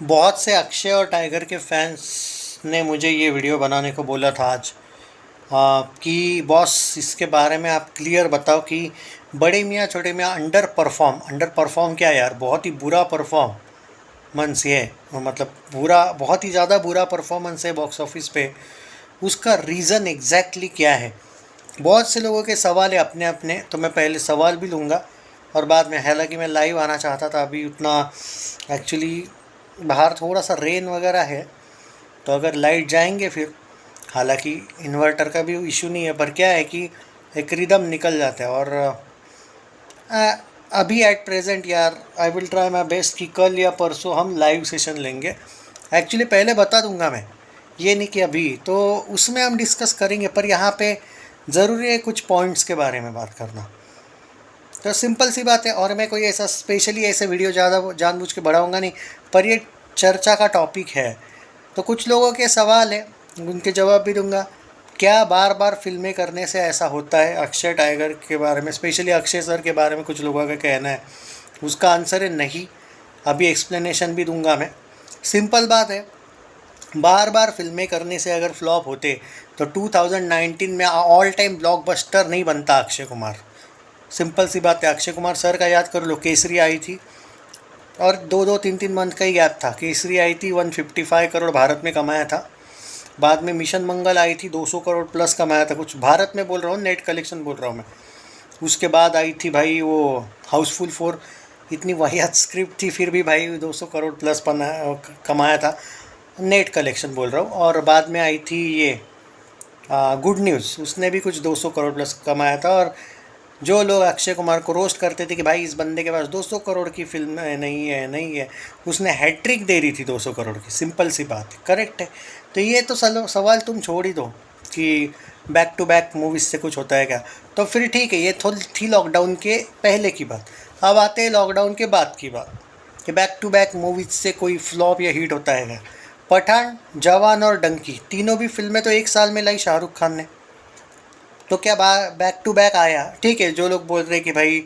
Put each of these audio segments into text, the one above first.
बहुत से अक्षय और टाइगर के फैंस ने मुझे ये वीडियो बनाने को बोला था आज। कि बॉस इसके बारे में आप क्लियर बताओ कि बड़े मियाँ छोटे मियाँ अंडर परफॉर्म क्या यार, बहुत ही बुरा परफॉर्मेंस है। मतलब बुरा, बहुत ही ज़्यादा बुरा परफॉर्मेंस है बॉक्स ऑफिस पे। उसका रीज़न एग्जैक्टली क्या है? बहुत से लोगों के सवाल है अपने अपने, तो मैं पहले सवाल भी लूँगा और बाद में, हालांकि मैं लाइव आना चाहता था, अभी उतना एक्चुअली बाहर थोड़ा सा रेन वगैरह है, तो अगर लाइट जाएंगे फिर, हालांकि इन्वर्टर का भी इशू नहीं है, पर क्या है कि एक रिदम निकल जाता है। और अ, अभी एट प्रेजेंट यार I will try my best कि कल या परसों हम लाइव सेशन लेंगे। एक्चुअली पहले बता दूंगा मैं, ये नहीं कि अभी, तो उसमें हम डिस्कस करेंगे, पर यहाँ पे ज़रूरी है कुछ पॉइंट्स के बारे में बात करना। तो सिंपल सी बात है, और मैं कोई ऐसा स्पेशली ऐसे वीडियो ज़्यादा जानबूझ के बढ़ाऊँगा नहीं, पर ये चर्चा का टॉपिक है। तो कुछ लोगों के सवाल है, उनके जवाब भी दूंगा। क्या बार बार फिल्में करने से ऐसा होता है? अक्षय टाइगर के बारे में, स्पेशली अक्षय सर के बारे में कुछ लोगों का कहना है। उसका आंसर है नहीं। अभी एक्सप्लेनेशन भी दूंगा मैं। सिंपल बात है, बार बार फिल्में करने से अगर फ्लॉप होते तो 2019 में ऑल टाइम ब्लॉकबस्टर नहीं बनता अक्षय कुमार। सिंपल सी बात है, अक्षय कुमार सर का याद कर लो, केसरी आई थी और दो दो तीन तीन मंथ का ही गैप था। केसरी आई थी, 155 करोड़ भारत में कमाया था। बाद में मिशन मंगल आई थी, 200 करोड़ प्लस कमाया था, कुछ भारत में बोल रहा हूँ, नेट कलेक्शन बोल रहा हूँ मैं। उसके बाद आई थी भाई वो हाउसफुल 4, इतनी वाहियात स्क्रिप्ट थी, फिर भी भाई 200 करोड़ प्लस कमाया था, नेट कलेक्शन बोल रहा हूँ। और बाद में आई थी ये गुड न्यूज़, उसने भी कुछ 200 करोड़ प्लस कमाया था। और जो लोग अक्षय कुमार को रोस्ट करते थे कि भाई इस बंदे के पास 200 करोड़ की फिल्म नहीं है, उसने हैट्रिक दे रही थी 200 करोड़ की। सिंपल सी बात है, करेक्ट है। तो ये तो सवाल तुम छोड़ ही दो कि बैक टू बैक मूवीज से कुछ होता है क्या। तो फिर ठीक है, ये थी लॉकडाउन के पहले की बात। अब आते हैं लॉकडाउन के बाद की बात, कि बैक टू बैक मूवीज से कोई फ्लॉप या हिट होता है क्या? पठान, जवान और डंकी, तीनों भी फिल्में तो एक साल में लाई शाहरुख खान ने। तो क्या बैक टू बैक आया? ठीक है, जो लोग बोल रहे कि भाई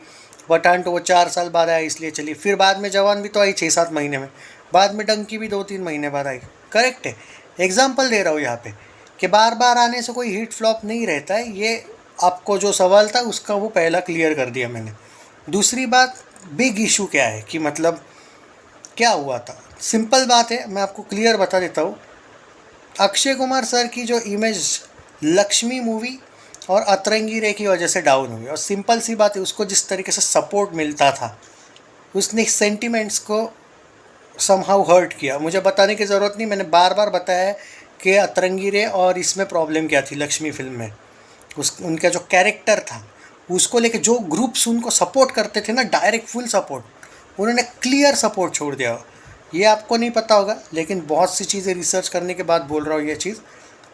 पठान तो वो 4 साल बाद आया इसलिए चली, फिर बाद में जवान भी तो आई 6-7 महीने में, बाद में डंकी भी 2-3 महीने बाद आई। करेक्ट है, एग्जाम्पल दे रहा हूँ यहाँ पे कि बार बार आने से कोई हिट फ्लॉप नहीं रहता है। ये आपको जो सवाल था उसका वो पहला क्लियर कर दिया मैंने। दूसरी बात, बिग इशू क्या है कि मतलब क्या हुआ था? सिंपल बात है, मैं आपको क्लियर बता देता हूँ। अक्षय कुमार सर की जो इमेज लक्ष्मी मूवी और अतरंगी रे की वजह से डाउन हुई, और सिंपल सी बात है, उसको जिस तरीके से सपोर्ट मिलता था, उसने सेंटिमेंट्स को समहाउ हर्ट किया। मुझे बताने की ज़रूरत नहीं, मैंने बार बार बताया है कि अतरंगी रे और इसमें प्रॉब्लम क्या थी लक्ष्मी फिल्म में। उनका जो कैरेक्टर था उसको लेके जो ग्रुप्स उनको सपोर्ट करते थे ना, डायरेक्ट फुल सपोर्ट, उन्होंने क्लियर सपोर्ट छोड़ दिया। ये आपको नहीं पता होगा, लेकिन बहुत सी चीज़ें रिसर्च करने के बाद बोल रहा हूँ ये चीज़।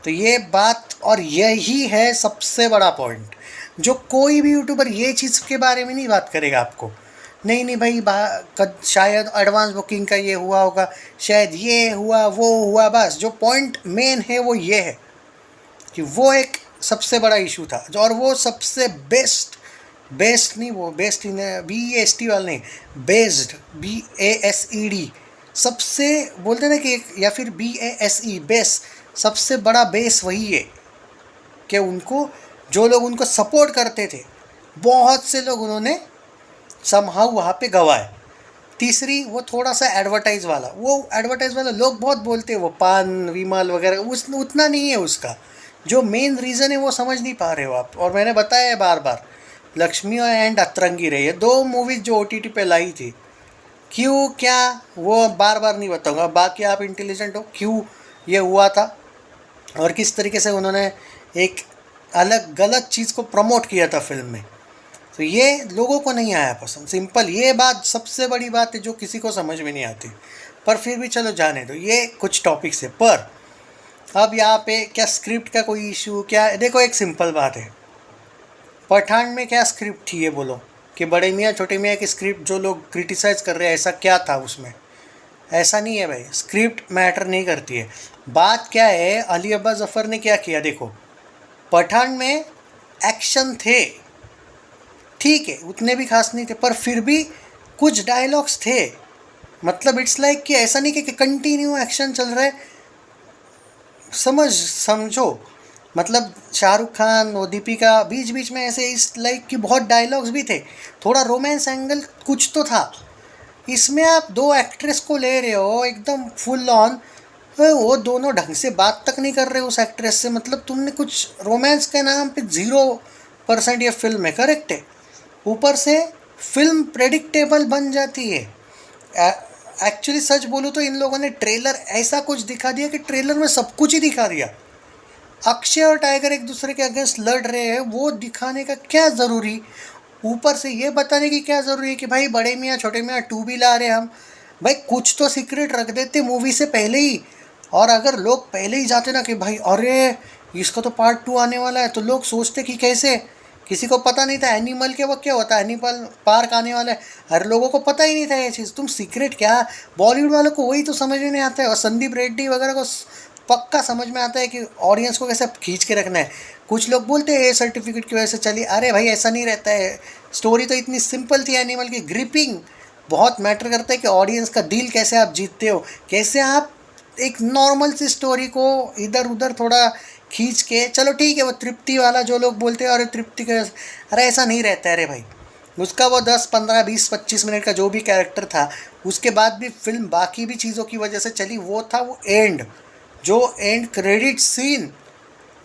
तो ये बात, और यही है सबसे बड़ा पॉइंट, जो कोई भी यूट्यूबर ये चीज़ के बारे में नहीं बात करेगा आपको। नहीं नहीं भाई, शायद एडवांस बुकिंग का ये हुआ होगा, शायद ये हुआ वो हुआ, बस जो पॉइंट मेन है वो ये है कि वो एक सबसे बड़ा इशू था। और वो सबसे बेस्ट नहीं, वो बेस्ट इन BEST वाला नहीं, बेस्ड BASED, सबसे बोलते ना कि या फिर BASE, बेस, सबसे बड़ा बेस वही है कि उनको, जो लोग उनको सपोर्ट करते थे, बहुत से लोग उन्होंने समहाउ वहाँ पे गवाए। तीसरी, वो थोड़ा सा एडवर्टाइज वाला लोग बहुत बोलते हैं, वो पान विमल वगैरह, उस उतना नहीं है उसका। जो मेन रीज़न है वो समझ नहीं पा रहे हो आप। और मैंने बताया है बार बार, लक्ष्मी एंड अतरंगी रही है, 2 मूवीज़ जो OTT पे लाई थी, क्यों क्या, वो बार बार नहीं बताऊंगा। बाकी आप इंटेलिजेंट हो, क्यों ये हुआ था और किस तरीके से उन्होंने एक अलग गलत चीज़ को प्रमोट किया था फिल्म में, तो ये लोगों को नहीं आया पसंद। सिंपल ये बात सबसे बड़ी बात है जो किसी को समझ में नहीं आती। पर फिर भी चलो जाने दो, ये कुछ टॉपिक्स है। पर अब यहाँ पे क्या स्क्रिप्ट का कोई इशू क्या है? देखो, एक सिंपल बात है, पठान में क्या स्क्रिप्ट थी ये बोलो, कि बड़े मियाँ छोटे मियाँ की स्क्रिप्ट जो लोग क्रिटिसाइज़ कर रहे हैं, ऐसा क्या था उसमें? ऐसा नहीं है भाई, स्क्रिप्ट मैटर नहीं करती है। बात क्या है, अली अब्बास ज़फ़र ने क्या किया, देखो पठान में एक्शन थे, ठीक है, उतने भी खास नहीं थे, पर फिर भी कुछ डायलॉग्स थे मतलब इट्स लाइक कि ऐसा नहीं कि कंटिन्यू एक्शन चल रहा है, समझो। मतलब शाहरुख खान और दीपिका बीच बीच में ऐसे इस लाइक कि बहुत डायलॉग्स भी थे, थोड़ा रोमांस एंगल कुछ तो था। इसमें आप दो एक्ट्रेस को ले रहे हो एकदम फुल ऑन, वो दोनों ढंग से बात तक नहीं कर रहे उस एक्ट्रेस से, मतलब तुमने कुछ रोमांस के नाम पे 0% ये फिल्म है, करेक्ट है। ऊपर से फिल्म प्रेडिक्टेबल बन जाती है। एक्चुअली सच बोलूँ तो इन लोगों ने ट्रेलर ऐसा कुछ दिखा दिया कि ट्रेलर में सब कुछ ही दिखा दिया। अक्षय और टाइगर एक दूसरे के अगेंस्ट लड़ रहे हैं, वो दिखाने का क्या ज़रूरी। ऊपर से ये बताने की क्या ज़रूरी है कि भाई बड़े मियाँ छोटे मियाँ 2 भी ला रहे हैं हम। भाई कुछ तो सीक्रेट रख देते मूवी से पहले ही। और अगर लोग पहले ही जाते ना कि भाई अरे इसका तो पार्ट 2 आने वाला है, तो लोग सोचते कि कैसे, किसी को पता नहीं था एनिमल के वक्त क्या होता है, एनिमल पार्क आने वाला है, हर लोगों को पता ही नहीं था ये चीज़। तुम सीक्रेट क्या, बॉलीवुड वालों को वही तो समझ में नहीं आता है, और संदीप रेड्डी वगैरह को पक्का समझ में आता है कि ऑडियंस को कैसे खींच के रखना है। कुछ लोग बोलते हैं ए सर्टिफिकेट की वजह से चली, अरे भाई ऐसा नहीं रहता है। स्टोरी तो इतनी सिंपल थी एनिमल की, ग्रिपिंग बहुत मैटर करता है कि ऑडियंस का दिल कैसे आप जीतते हो, कैसे आप एक नॉर्मल सी स्टोरी को इधर उधर थोड़ा खींच के, चलो ठीक है वो तृप्ति वाला जो लोग बोलते हैं अरे तृप्ति का, अरे ऐसा नहीं रहता है। अरे भाई उसका वो 10 15 20 25 मिनट का जो भी कैरेक्टर था, उसके बाद भी फिल्म बाकी भी चीज़ों की वजह से चली, वो था वो एंड, जो end credit scene,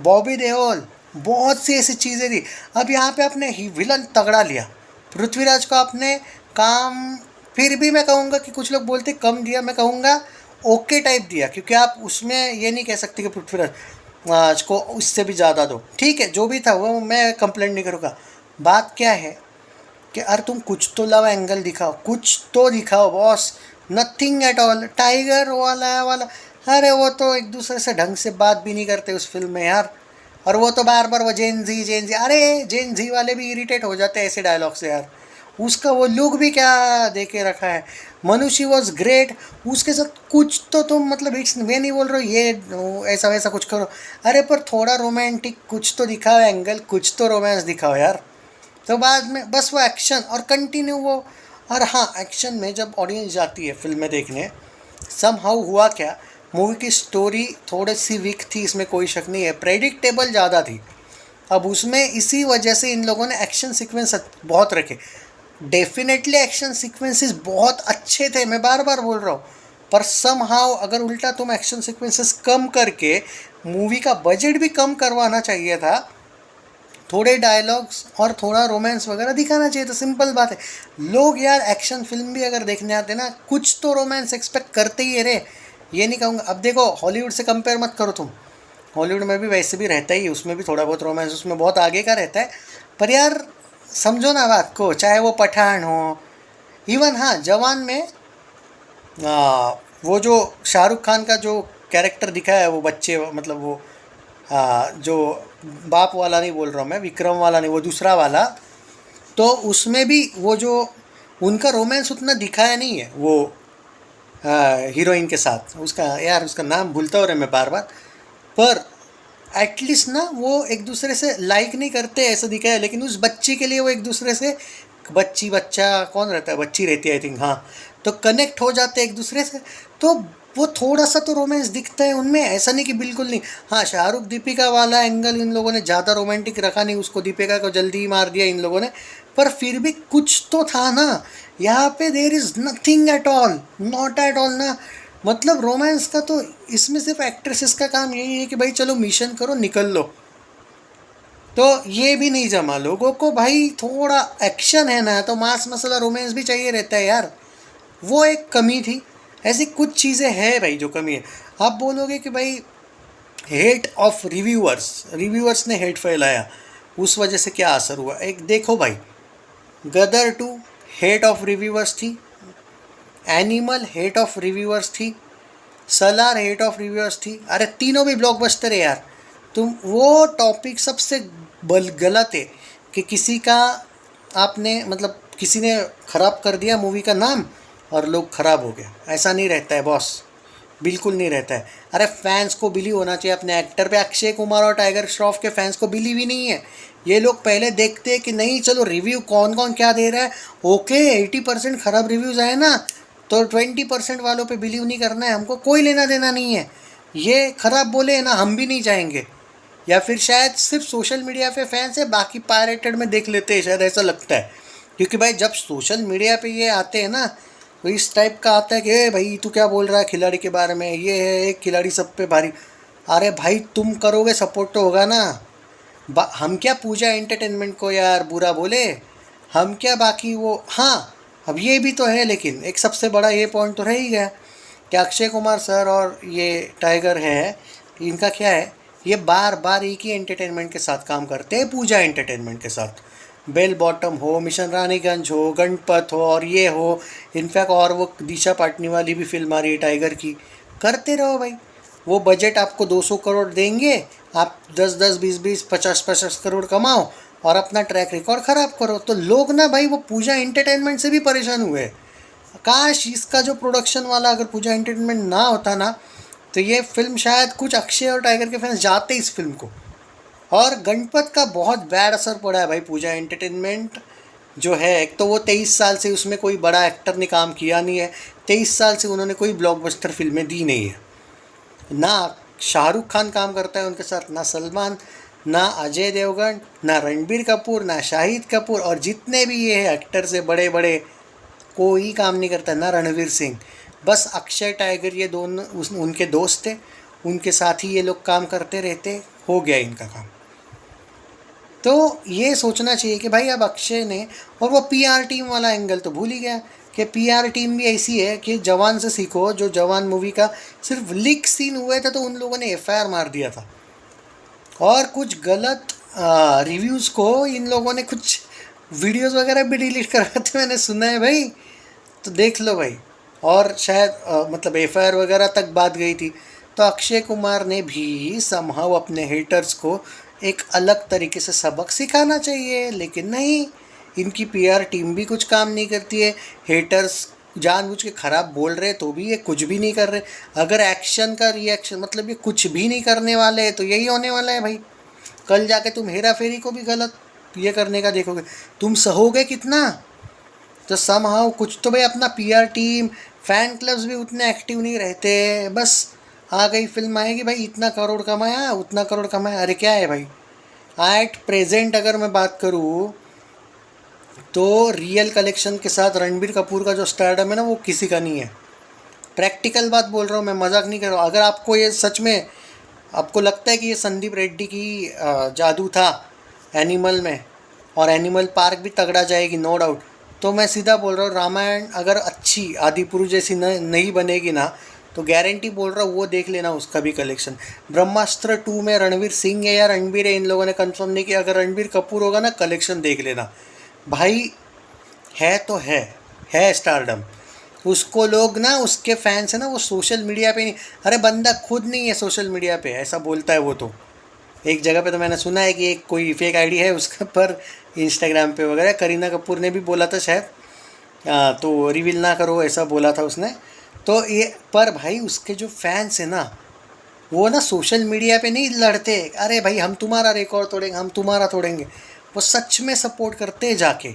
Bobby Deol, बहुत सी ऐसी चीज़ें थी। अब यहाँ पे आपने विलन तगड़ा लिया, पृथ्वीराज को आपने काम, फिर भी मैं कहूँगा कि कुछ लोग बोलते कम दिया, मैं कहूँगा ओके टाइप दिया, क्योंकि आप उसमें ये नहीं कह सकते कि पृथ्वीराज को उससे भी ज़्यादा दो। ठीक है जो भी था वो मैं कंप्लेंट नहीं करूँगा। बात क्या है कि अरे तुम कुछ तो लव एंगल दिखाओ, कुछ तो दिखाओ boss. Nothing at all. Tiger वाला अरे वो तो एक दूसरे से ढंग से बात भी नहीं करते उस फिल्म में यार, और वो तो बार बार वो जेन जी, अरे जेन जी वाले भी इरिटेट हो जाते हैं ऐसे डायलॉग से यार। उसका वो लुक भी क्या दे के रखा है। मनुष्य वॉज ग्रेट, उसके साथ कुछ तो तुम, मतलब इट्स, मैं नहीं बोल रहा हूँ ये ऐसा वैसा कुछ करो, अरे पर थोड़ा रोमांटिक कुछ तो दिखाओ एंगल, कुछ तो रोमांस दिखाओ यार। तो बाद में बस वो एक्शन और कंटिन्यू वो। और हाँ, एक्शन में जब ऑडियंस जाती है फिल्में देखने, समहाउ हुआ क्या, मूवी की स्टोरी थोड़ी सी वीक थी, इसमें कोई शक नहीं है, प्रेडिक्टेबल ज़्यादा थी। अब उसमें इसी वजह से इन लोगों ने एक्शन सीक्वेंस बहुत रखे। डेफिनेटली एक्शन सीक्वेंसेस बहुत अच्छे थे, मैं बार बार बोल रहा हूँ, पर समहाउ अगर उल्टा तुम एक्शन सीक्वेंसेस कम करके मूवी का बजट भी कम करवाना चाहिए था, थोड़े डायलॉग्स और थोड़ा रोमांस वगैरह दिखाना चाहिए था, सिंपल बात है। लोग यार एक्शन फिल्म भी अगर देखने आते ना, कुछ तो रोमांस एक्सपेक्ट करते ही है रे। ये नहीं कहूँगा, अब देखो हॉलीवुड से कंपेयर मत करो तुम, हॉलीवुड में भी वैसे भी रहता ही, उसमें भी थोड़ा बहुत रोमांस उसमें बहुत आगे का रहता है, पर यार समझो ना बात को, चाहे वो पठान हो, इवन हाँ जवान में वो जो शाहरुख खान का जो कैरेक्टर दिखाया है, वो बच्चे मतलब वो जो बाप वाला नहीं बोल रहा हूँ मैं, विक्रम वाला नहीं, वो दूसरा वाला, तो उसमें भी वो जो उनका रोमांस उतना दिखाया नहीं है वो हीरोइन के साथ, उसका यार उसका नाम भूलता हो रहा मैं बार बार, पर एटलीस्ट ना वो एक दूसरे से लाइक नहीं करते ऐसा दिखाया, लेकिन उस बच्ची के लिए वो एक दूसरे से, बच्चा कौन रहता है, बच्ची रहती है आई थिंक, हाँ, तो कनेक्ट हो जाते हैं एक दूसरे से, तो वो थोड़ा सा तो रोमांस दिखता है उनमें, ऐसा नहीं कि बिल्कुल नहीं। हाँ, शाहरुख दीपिका वाला एंगल इन लोगों ने ज़्यादा रोमांटिक रखा नहीं, उसको दीपिका को जल्दी ही मार दिया इन लोगों ने, पर फिर भी कुछ तो था ना यहाँ पे। There is nothing at all, not at all ना। मतलब रोमांस का तो इसमें सिर्फ एक्ट्रेसेस का काम यही है कि भाई चलो मिशन करो निकल लो, तो ये भी नहीं जमा लोगों को। भाई थोड़ा एक्शन है ना, तो मास मसाला रोमांस भी चाहिए रहता है यार, वो एक कमी थी। ऐसी कुछ चीज़ें हैं भाई जो कमी है। आप बोलोगे कि भाई हेट ऑफ रिव्यूअर्स ने हेट फैलाया, उस वजह से क्या असर हुआ, एक देखो भाई, गदर 2 हेट ऑफ रिव्यूअर्स थी, एनिमल हेट ऑफ रिव्यूअर्स थी, सलार हेट ऑफ रिव्यूअर्स थी, अरे तीनों भी ब्लॉकबस्टर है यार। तुम वो टॉपिक सबसे गलत है कि किसी का आपने, मतलब किसी ने ख़राब कर दिया मूवी का नाम और लोग ख़राब हो गए, ऐसा नहीं रहता है बॉस, बिल्कुल नहीं रहता है। अरे फैंस को बिलीव होना चाहिए अपने एक्टर पे। अक्षय कुमार और टाइगर श्रॉफ के फैंस को बिलीव ही नहीं है, ये लोग पहले देखते हैं कि नहीं चलो रिव्यू कौन कौन क्या दे रहा है, ओके 80% ख़राब रिव्यूज़ आए ना, तो 20% वालों पे बिलीव नहीं करना है, हमको कोई लेना देना नहीं है। ये खराब बोले ना, हम भी नहीं चाहेंगे। या फिर शायद सिर्फ सोशल मीडिया पे फैंस है, बाकी पायरेटेड में देख लेते हैं, शायद ऐसा लगता है। क्योंकि भाई जब सोशल मीडिया पे ये आते हैं ना, तो इस टाइप का आता है कि ए भाई तू क्या बोल रहा है खिलाड़ी के बारे में, ये है एक खिलाड़ी सब पे भारी। अरे भाई तुम करोगे सपोर्ट तो होगा ना। हम क्या पूजा एंटरटेनमेंट को यार बुरा बोले, हम क्या बाकी वो। हाँ, अब ये भी तो है, लेकिन एक सबसे बड़ा ये पॉइंट तो रह ही गया कि अक्षय कुमार सर और ये टाइगर है, इनका क्या है, ये बार बार एक ही एंटरटेनमेंट के साथ काम करते हैं, पूजा एंटरटेनमेंट के साथ। बेल बॉटम हो, मिशन रानीगंज हो, गणपत हो और ये हो, इनफैक्ट और वो दिशा पाटनी वाली भी फिल्म आ रही है टाइगर की। करते रहो भाई, वो बजट आपको 200 करोड़ देंगे, आप 10-10, 20-20, 50-50 करोड़ कमाओ और अपना ट्रैक रिकॉर्ड ख़राब करो। तो लोग ना भाई वो पूजा एंटरटेनमेंट से भी परेशान हुए। काश इसका जो प्रोडक्शन वाला अगर पूजा एंटरटेनमेंट ना होता ना, तो ये फिल्म शायद कुछ अक्षय और टाइगर के फैंस जाते इस फिल्म को। और गणपत का बहुत बैड असर पड़ा है भाई पूजा एंटरटेनमेंट जो है। एक तो वो 23 साल से उसमें कोई बड़ा एक्टर ने काम किया नहीं है, 23 साल से उन्होंने कोई ब्लॉकबस्टर फिल्में दी नहीं है। ना शाहरुख खान काम करता है उनके साथ, ना सलमान, ना अजय देवगन, ना रणबीर कपूर, ना शाहिद कपूर, और जितने भी ये एक्टर से बड़े बड़े कोई काम नहीं करता, ना रणवीर सिंह। बस अक्षय टाइगर ये दोनों उनके दोस्त थे, उनके साथ ही ये लोग काम करते रहते, हो गया इनका काम। तो ये सोचना चाहिए कि भाई अब अक्षय ने, और वो पीआर टीम वाला एंगल तो भूल ही गया कि पीआर टीम भी ऐसी है कि जवान से सीखो। जो जवान मूवी का सिर्फ लीक सीन हुए थे तो उन लोगों ने एफआईआर मार दिया था, और कुछ गलत रिव्यूज़ को इन लोगों ने कुछ वीडियोस वगैरह भी डिलीट करवाते मैंने सुना है भाई। तो देख लो भाई, और शायद मतलब एफआईआर वगैरह तक बात गई थी। तो अक्षय कुमार ने भी समहाउ अपने हेटर्स को एक अलग तरीके से सबक सिखाना चाहिए, लेकिन नहीं, इनकी पीआर टीम भी कुछ काम नहीं करती है। हेटर्स जानबूझ के ख़राब बोल रहे तो भी ये कुछ भी नहीं कर रहे। अगर एक्शन का रिएक्शन मतलब ये कुछ भी नहीं करने वाले हैं, तो यही होने वाला है भाई। कल जाके तुम हेरा फेरी को भी गलत ये करने का देखोगे, तुम सहोगे कितना। तो समहाउ कुछ तो भाई अपना पीआर टीम, फ़ैन क्लब्स भी उतने एक्टिव नहीं रहते। बस आ गई फिल्म आएगी भाई, इतना करोड़ कमाया, उतना करोड़ कमाया। अरे क्या है भाई, एट प्रेजेंट अगर मैं बात करूँ तो रियल कलेक्शन के साथ रणबीर कपूर का जो स्टारडम है ना, वो किसी का नहीं है। प्रैक्टिकल बात बोल रहा हूँ मैं, मजाक नहीं कर रहा हूँ। अगर आपको ये सच में आपको लगता है कि ये संदीप रेड्डी की जादू था एनिमल में, और एनिमल पार्क भी तगड़ा जाएगी नो डाउट, तो मैं सीधा बोल रहा हूँ रामायण अगर अच्छी आदिपुरुष जैसी नहीं बनेगी ना, तो गारंटी बोल रहा हूँ वो देख लेना उसका भी कलेक्शन। ब्रह्मास्त्र 2 में रणवीर सिंह है या रणबीर है, इन लोगों ने कंफर्म नहीं किया। अगर रणबीर कपूर होगा ना, कलेक्शन देख लेना भाई। है तो है स्टारडम। उसको लोग ना, उसके फैंस है ना, वो सोशल मीडिया पे नहीं, अरे बंदा खुद नहीं है सोशल मीडिया पे, ऐसा बोलता है वो। तो एक जगह पे तो मैंने सुना है कि एक कोई फेक आईडी है उसका पर इंस्टाग्राम पे वगैरह, करीना कपूर ने भी बोला था शायद, तो रिवील ना करो ऐसा बोला था उसने। तो ये पर भाई उसके जो फैंस है ना, वो ना सोशल मीडिया पे नहीं लड़ते, अरे भाई हम तुम्हारा रिकॉर्ड तोड़ेंगे, हम तुम्हारा तोड़ेंगे। वो सच में सपोर्ट करते हैं जाके।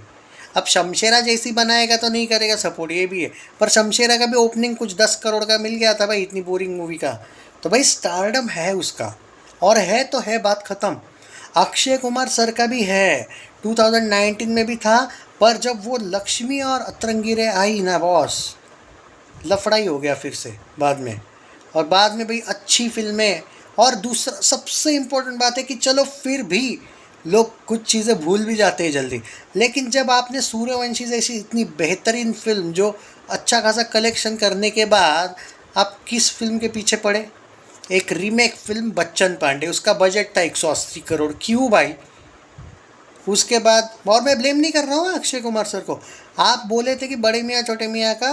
अब शमशेरा जैसी बनाएगा तो नहीं करेगा सपोर्ट, ये भी है। पर शमशेरा का भी ओपनिंग कुछ 10 करोड़ का मिल गया था भाई, इतनी बोरिंग मूवी का। तो भाई स्टारडम है उसका, और है तो है, बात ख़त्म। अक्षय कुमार सर का भी है, 2019 में भी था, पर जब वो लक्ष्मी और अतरंगी रे आई ना बॉस, लफड़ाई हो गया फिर से बाद में। और बाद में भाई अच्छी फिल्में, और दूसरा सबसे इम्पोर्टेंट बात है कि चलो फिर भी लोग कुछ चीज़ें भूल भी जाते हैं जल्दी, लेकिन जब आपने सूर्यवंशी जैसी इतनी बेहतरीन फिल्म जो अच्छा खासा कलेक्शन करने के बाद आप किस फिल्म के पीछे पड़े। एक रीमेक फिल्म बच्चन पांडे, उसका बजट था 180 करोड़, क्यों भाई। उसके बाद, और मैं ब्लेम नहीं कर रहा हूँ अक्षय कुमार सर को, आप बोले थे कि बड़े मियाँ छोटे मियाँ का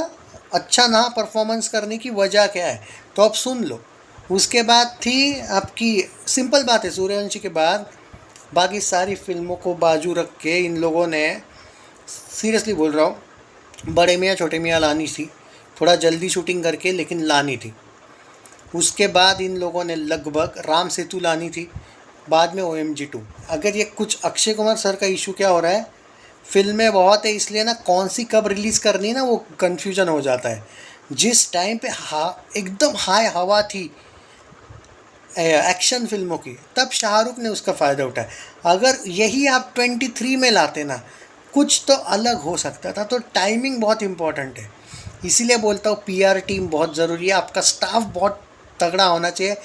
अच्छा ना परफॉर्मेंस करने की वजह क्या है, तो अब सुन लो। उसके बाद थी आपकी, सिंपल बात है, सूर्यवंशी के बाद बाकी सारी फिल्मों को बाजू रख के इन लोगों ने, सीरियसली बोल रहा हूँ, बड़े मियाँ छोटे मियाँ लानी थी, थोड़ा जल्दी शूटिंग करके, लेकिन लानी थी। उसके बाद इन लोगों ने लगभग राम सेतु लानी थी, बाद में OMG 2। अगर ये कुछ अक्षय कुमार सर का इशू क्या हो रहा है, फिल्में बहुत है, इसलिए ना कौन सी कब रिलीज़ करनी ना वो कन्फ्यूजन हो जाता है। जिस टाइम पे एकदम हाई हवा थी एक्शन फिल्मों की, तब शाहरुख ने उसका फ़ायदा उठाया। अगर यही आप 23 में लाते ना, कुछ तो अलग हो सकता था। तो टाइमिंग बहुत इम्पोर्टेंट है, इसीलिए बोलता हूँ पीआर टीम बहुत ज़रूरी है, आपका स्टाफ बहुत तगड़ा होना चाहिए।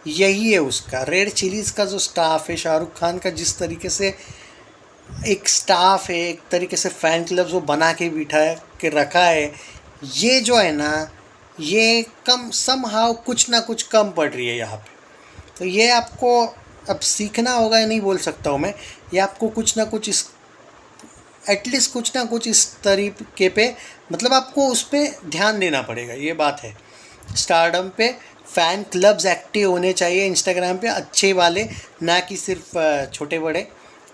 यही है उसका रेड चिलीज़ का जो स्टाफ है, शाहरुख खान का जिस तरीके से एक स्टाफ है, एक तरीके से फ़ैन क्लब जो बना के बिठा के रखा है, ये जो है ना, ये कम समहाउ कुछ ना कुछ कम पड़ रही है यहाँ पे। तो ये आपको अब सीखना होगा, नहीं बोल सकता हूँ मैं, ये आपको कुछ ना कुछ इस एटलीस्ट कुछ ना कुछ इस तरीके पे, मतलब आपको उस पर ध्यान देना पड़ेगा, ये बात है। स्टारडम पे फ़ैन क्लब्स एक्टिव होने चाहिए इंस्टाग्राम पे, अच्छे वाले, ना कि सिर्फ छोटे बड़े,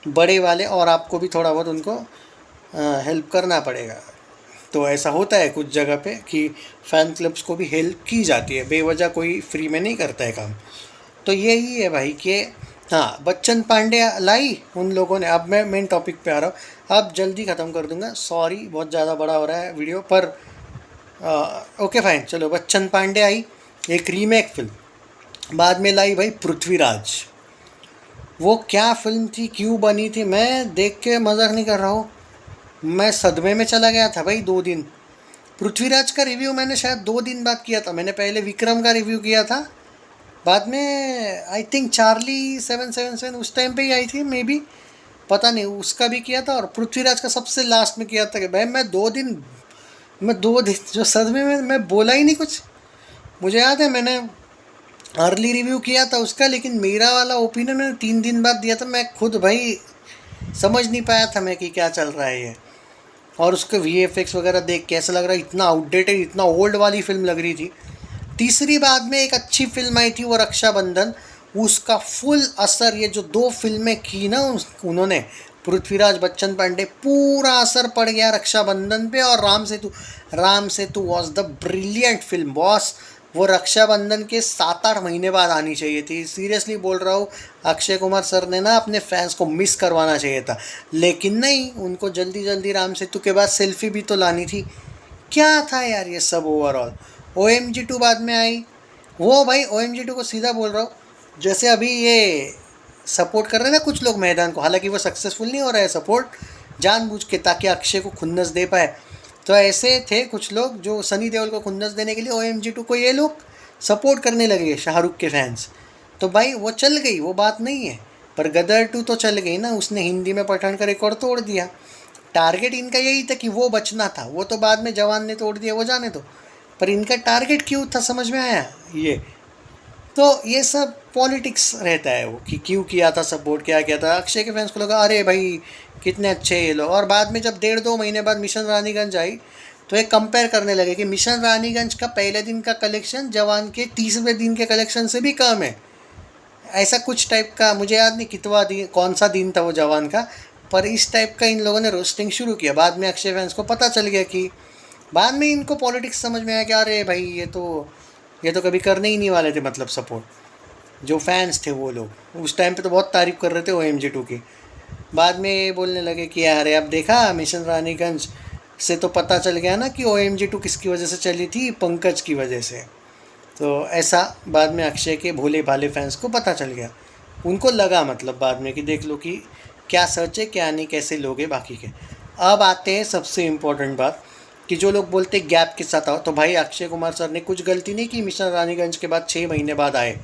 बड़े वाले, और आपको भी थोड़ा बहुत उनको हेल्प करना पड़ेगा। तो ऐसा होता है कुछ जगह पे कि फ़ैन क्लब्स को भी हेल्प की जाती है, बेवजह कोई फ्री में नहीं करता है काम। तो यही है भाई कि हाँ, बच्चन पांडे लाई उन लोगों ने। अब मैं मेन टॉपिक पे आ रहा हूँ, अब जल्दी ख़त्म कर दूंगा, सॉरी बहुत ज़्यादा बड़ा हो रहा है वीडियो पर। ओके फाइन, चलो बच्चन पांडे आई एक रीमेक फिल्म, बाद में लाई भाई पृथ्वीराज। वो क्या फिल्म थी, क्यों बनी थी, मैं देख के मजाक नहीं कर रहा हूँ, मैं सदमे में चला गया था भाई 2 दिन। पृथ्वीराज का रिव्यू मैंने शायद 2 दिन बाद किया था। मैंने पहले विक्रम का रिव्यू किया था, बाद में आई थिंक चार्ली 777 उस टाइम पे ही आई थी मे बी, पता नहीं, उसका भी किया था, और पृथ्वीराज का सबसे लास्ट में किया था। कि भाई मैं 2 दिन जो सदमे में मैं बोला ही नहीं कुछ। मुझे याद है मैंने अर्ली रिव्यू किया था उसका, लेकिन मेरा वाला ओपिनियन मैंने 3 दिन बाद दिया था। मैं खुद भाई समझ नहीं पाया था मैं कि क्या चल रहा है ये, और उसके वीएफएक्स वगैरह देख के ऐसा लग रहा है इतना आउटडेटेड, इतना ओल्ड वाली फिल्म लग रही थी। तीसरी बाद में एक अच्छी फिल्म आई थी वो रक्षाबंधन, उसका फुल असर, ये जो 2 फिल्में की ना उन्होंने, पृथ्वीराज बच्चन पांडे, पूरा असर पड़ गया रक्षाबंधन पे। और Ram Setu was the brilliant film boss. वो रक्षाबंधन के 7-8 महीने बाद आनी चाहिए थी, सीरियसली बोल रहा हूँ। अक्षय कुमार सर ने ना अपने फैंस को मिस करवाना चाहिए था, लेकिन नहीं, उनको जल्दी जल्दी राम सेतु के बाद सेल्फी भी तो लानी थी। क्या था यार ये सब ओवरऑल। OMG 2 बाद में आई, वो भाई OMG 2 को सीधा बोल रहा हूँ, जैसे अभी ये सपोर्ट कर रहे हैं ना कुछ लोग मैदान को, हालांकि वो सक्सेसफुल नहीं हो रहा है सपोर्ट, जानबूझ के, ताकि अक्षय को खुन्नस दे पाए। तो ऐसे थे कुछ लोग जो सनी देओल को खुन्नस देने के लिए OMG 2 को ये लोग सपोर्ट करने लगे, शाहरुख के फैंस। तो भाई वो चल गई, वो बात नहीं है। पर गदर 2 तो चल गई ना, उसने हिंदी में पठान का रिकॉर्ड तोड़ दिया। टारगेट इनका यही था कि वो बचना था, वो तो बाद में जवान ने तोड़ दिया, वो जाने दो। पर इनका टारगेट क्यों था समझ में आया ये। तो ये सब पॉलिटिक्स रहता है वो, कि क्यों किया था सपोर्ट, क्या किया था। अक्षय के फैंस को लगा अरे भाई कितने अच्छे ये लोग, और बाद में जब 1.5-2 महीने बाद मिशन रानीगंज आई, तो एक कंपेयर करने लगे कि मिशन रानीगंज का पहले दिन का कलेक्शन जवान के 30वें दिन के कलेक्शन से भी कम है। ऐसा कुछ टाइप का, मुझे याद नहीं कितवा दिन, कौन सा दिन था वो जवान का, पर इस टाइप का इन लोगों ने रोस्टिंग शुरू किया। बाद में अक्षय फैंस को पता चल गया कि, बाद में इनको पॉलिटिक्स समझ में आया कि अरे भाई ये तो कभी करने ही नहीं वाले थे, मतलब सपोर्ट। जो फैंस थे वो लोग उस टाइम पे तो बहुत तारीफ़ कर रहे थे OMG 2 की। बाद में ये बोलने लगे कि अरे अब देखा मिशन रानीगंज से तो पता चल गया ना कि OMG 2 किसकी वजह से चली थी, पंकज की वजह से। तो ऐसा बाद में अक्षय के भोले भाले फैंस को पता चल गया, उनको लगा मतलब बाद में कि देख लो कि क्या सच है क्या नहीं, कैसे लोग हैं बाकी के। अब आते हैं सबसे इम्पोर्टेंट बात, कि जो लोग बोलते गैप के साथ आओ, तो भाई अक्षय कुमार सर ने कुछ गलती नहीं की, मिशन रानीगंज के बाद 6 महीने बाद आए।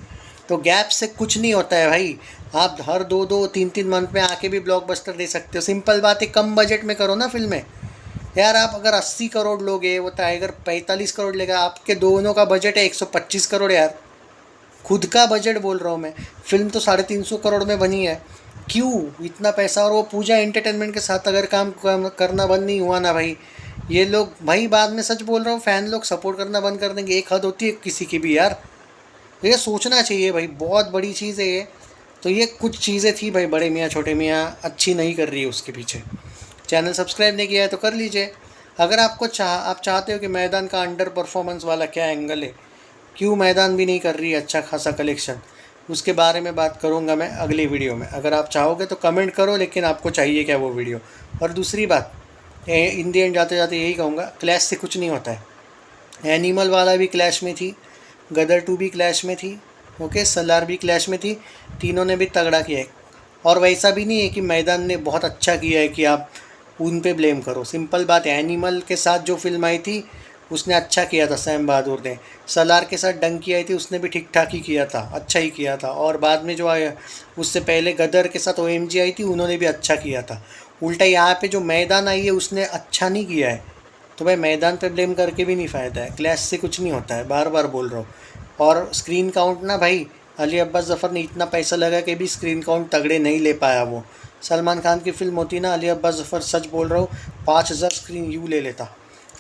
तो गैप से कुछ नहीं होता है भाई, आप हर 2-2, 3-3 मंथ में आके भी ब्लॉकबस्टर दे सकते हो। सिंपल बात है, कम बजट में करो ना फिल्में यार। आप अगर 80 करोड़ लोगे, वो टाइगर 45 करोड़ लेगा, आपके दोनों का बजट है 125 करोड़ यार। खुद का बजट बोल रहा हूँ मैं, फिल्म तो 350 करोड़ में बनी है, क्यों इतना पैसा। और वो पूजा एंटरटेनमेंट के साथ अगर काम करना बंद नहीं हुआ ना भाई, ये लोग भाई, बाद में सच बोल रहा हूँ, फ़ैन लोग सपोर्ट करना बंद कर देंगे। एक हद होती है किसी की भी यार, ये सोचना चाहिए भाई, बहुत बड़ी चीज़ है ये। तो ये कुछ चीज़ें थी भाई, बड़े मियाँ छोटे मियाँ अच्छी नहीं कर रही है उसके पीछे। चैनल सब्सक्राइब नहीं किया है तो कर लीजिए। अगर आप चाहते हो कि मैदान का अंडर परफॉर्मेंस वाला क्या एंगल है, क्यों मैदान भी नहीं कर रही है अच्छा खासा कलेक्शन, उसके बारे में बात करूँगा मैं अगली वीडियो में। अगर आप चाहोगे तो कमेंट करो, लेकिन आपको चाहिए क्या वो वीडियो। और दूसरी बात, इन दी एंड जाते जाते यही कहूँगा, क्लैश से कुछ नहीं होता है। एनिमल वाला भी क्लैश में थी, गदर 2 भी क्लैश में थी, ओके, सलार भी क्लैश में थी, तीनों ने भी तगड़ा किया है। और वैसा भी नहीं है कि मैदान ने बहुत अच्छा किया है कि आप उन पे ब्लेम करो। सिंपल बात है, एनिमल के साथ जो फिल्म आई थी उसने अच्छा किया था सैम बहादुर ने। सलार के साथ डंकी आई थी, उसने भी ठीक ठाक ही किया था, अच्छा ही किया था। और बाद में जो आया उससे पहले गदर के साथ OMG आई थी, उन्होंने भी अच्छा किया था। उल्टा यहाँ पे जो मैदान आई है उसने अच्छा नहीं किया है। तो भाई मैदान पे ब्लेम करके भी नहीं फ़ायदा है, क्लैश से कुछ नहीं होता है, बार बार बोल रहा हूँ। और स्क्रीन काउंट ना भाई, अली अब्बास ज़फ़र ने इतना पैसा लगा के भी स्क्रीन काउंट तगड़े नहीं ले पाया वो। सलमान खान की फ़िल्म होती ना, अली अब्बास ज़फ़र सच बोल रहा हूँ 5000 स्क्रीन यू ले लेता,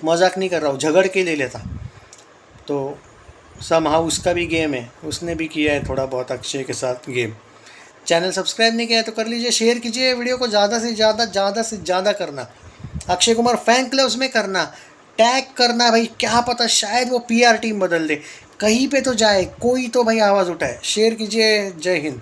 मजाक नहीं कर रहा हूँ, झगड़ के ले लेता। तो समहाउ उसका भी गेम है, उसने भी किया है थोड़ा बहुत अक्षय के साथ गेम। चैनल सब्सक्राइब नहीं किया है तो कर लीजिए, शेयर कीजिए वीडियो को, ज़्यादा से ज़्यादा करना। अक्षय कुमार फैन क्लब में करना, टैग करना भाई, क्या पता शायद वो PR टीम बदल दे, कहीं पे तो जाए, कोई तो भाई आवाज़ उठाए। शेयर कीजिए, जय हिंद।